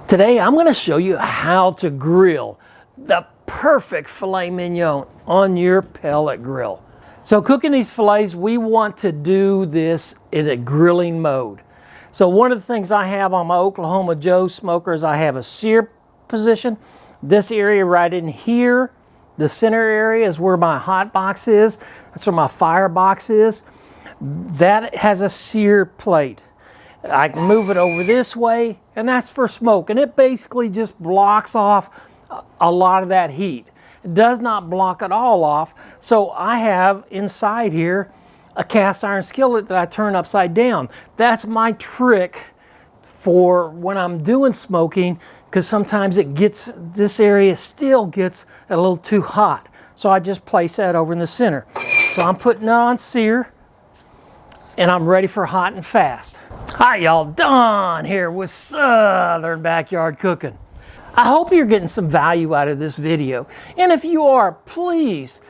Today I'm going to show you how to grill the perfect filet mignon on your pellet grill. So cooking these fillets, we want to do this in a grilling mode. So one of the things I have on my Oklahoma Joe smoker is I have a sear position. This area right in here, the center area is where my hot box is. That's where my fire box is. That has a sear plate. I can move it over this way, and that's for smoke. And it basically just blocks off a lot of that heat. It does not block it all off. So I have inside here a cast iron skillet that I turn upside down. That's my trick for when I'm doing smoking, because sometimes it gets, this area still gets a little too hot. So I just place that over in the center. So I'm putting it on sear, and I'm ready for hot and fast. Hi y'all, Don here with Southern Backyard Cooking. I hope you're getting some value out of this video. And if you are, please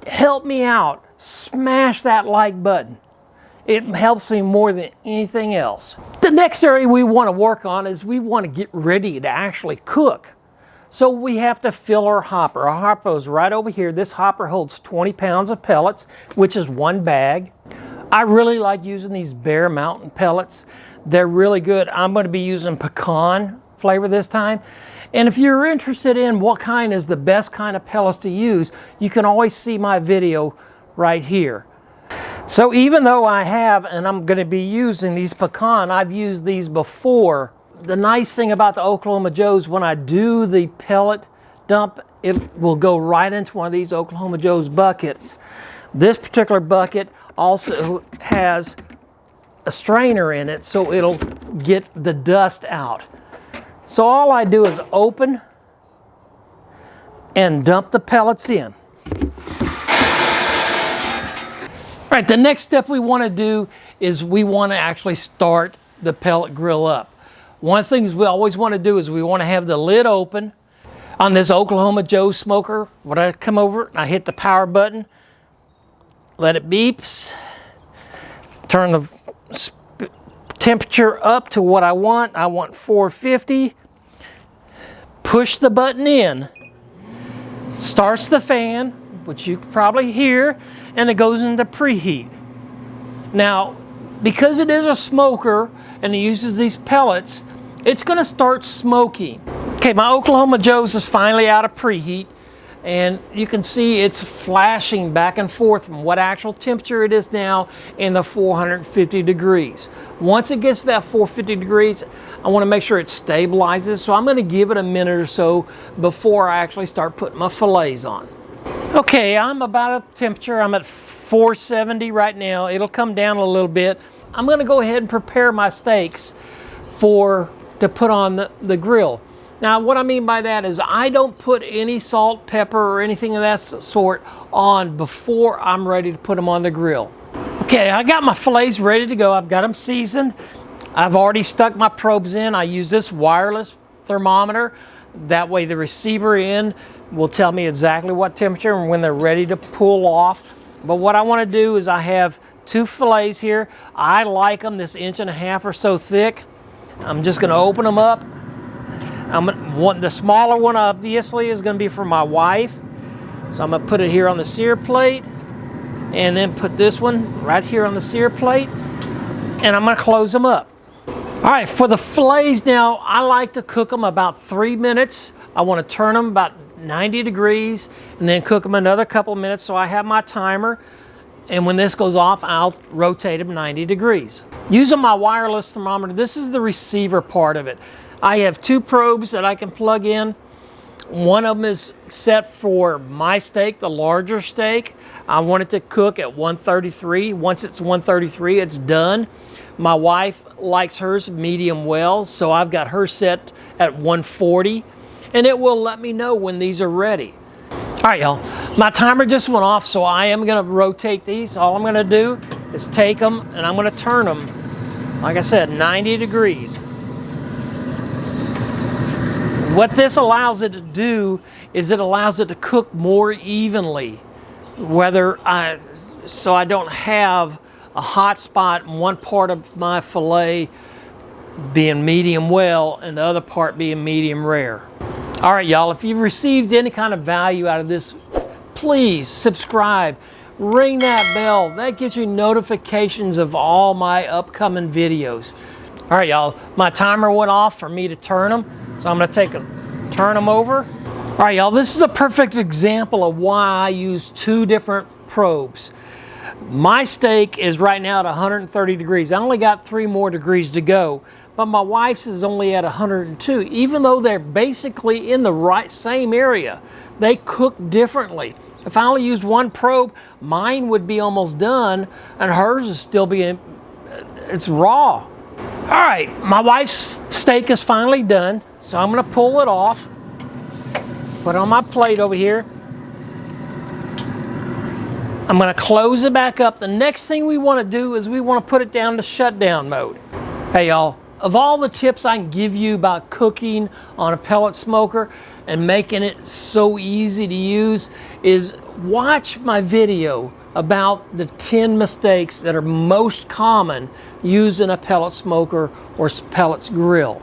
help me out. Smash that like button. It helps me more than anything else. The next area we want to work on is we want to get ready to actually cook. So we have to fill our hopper. Our hopper is right over here. This hopper holds 20 pounds of pellets, which is one bag. I really like using these Bear Mountain pellets. They're really good. I'm going to be using pecan flavor this time. And if you're interested in what kind is the best kind of pellets to use, you can always see my video right here. So even though I have, and I'm going to be using these pecan, I've used these before. The nice thing about the Oklahoma Joes, when I do the pellet dump, it will go right into one of these Oklahoma Joes buckets. This particular bucket also has a strainer in it, so it'll get the dust out. So all I do is open and dump the pellets in. All right, the next step we want to do is we want to actually start the pellet grill up. One of the things we always want to do is we want to have the lid open. On this Oklahoma Joe smoker, when I come over, I hit the power button, let it beeps, turn the temperature up to what I want. I want 450. Push the button in. Starts the fan, which you can probably hear, and it goes into preheat. Now, because it is a smoker and it uses these pellets, it's going to start smoking. Okay, my Oklahoma Joe's is finally out of preheat. And you can see it's flashing back and forth from what actual temperature it is now in the 450 degrees. Once it gets to that 450 degrees, I want to make sure it stabilizes. So I'm going to give it a minute or so before I actually start putting my fillets on. Okay, I'm about a temperature. I'm at 470 right now. It'll come down a little bit. I'm going to go ahead and prepare my steaks to put on the grill. Now, what I mean by that is I don't put any salt, pepper, or anything of that sort on before I'm ready to put them on the grill. Okay, I got my fillets ready to go. I've got them seasoned. I've already stuck my probes in. I use this wireless thermometer. That way the receiver end will tell me exactly what temperature and when they're ready to pull off. But what I want to do is I have two fillets here. I like them this 1.5 inch or so thick. I'm just going to open them up. The smaller one obviously is going to be for my wife. So I'm going to put it here on the sear plate and then put this one right here on the sear plate, and I'm going to close them up. All right, for the fillets now, I like to cook them about 3 minutes. I want to turn them about 90 degrees and then cook them another couple of minutes. So I have my timer, and when this goes off, I'll rotate them 90 degrees. Using my wireless thermometer, this is the receiver part of it. I have two probes that I can plug in. One of them is set for my steak, the larger steak. I want it to cook at 133. Once it's 133, it's done. My wife likes hers medium well, so I've got her set at 140, and it will let me know when these are ready. All right, y'all, my timer just went off, so I am gonna rotate these. All I'm gonna do is take them and I'm gonna turn them, like I said, 90 degrees. What this allows it to do is it allows it to cook more evenly, so I don't have a hot spot in one part of my fillet being medium well and the other part being medium rare. All right, y'all, if you've received any kind of value out of this, please subscribe, ring that bell. That gets you notifications of all my upcoming videos. All right, y'all, my timer went off for me to turn them, so I'm gonna turn them over. All right, y'all, this is a perfect example of why I use two different probes. My steak is right now at 130 degrees. I only got 3 more degrees to go, but my wife's is only at 102. Even though they're basically in the same area, they cook differently. If I only used one probe, mine would be almost done, and hers is still it's raw. All right, my wife's steak is finally done, so I'm gonna pull it off, put it on my plate over here. I'm gonna close it back up. The next thing we wanna do is we wanna put it down to shutdown mode. Hey y'all, of all the tips I can give you about cooking on a pellet smoker and making it so easy to use is watch my video about the 10 mistakes that are most common using a pellet smoker or pellets grill.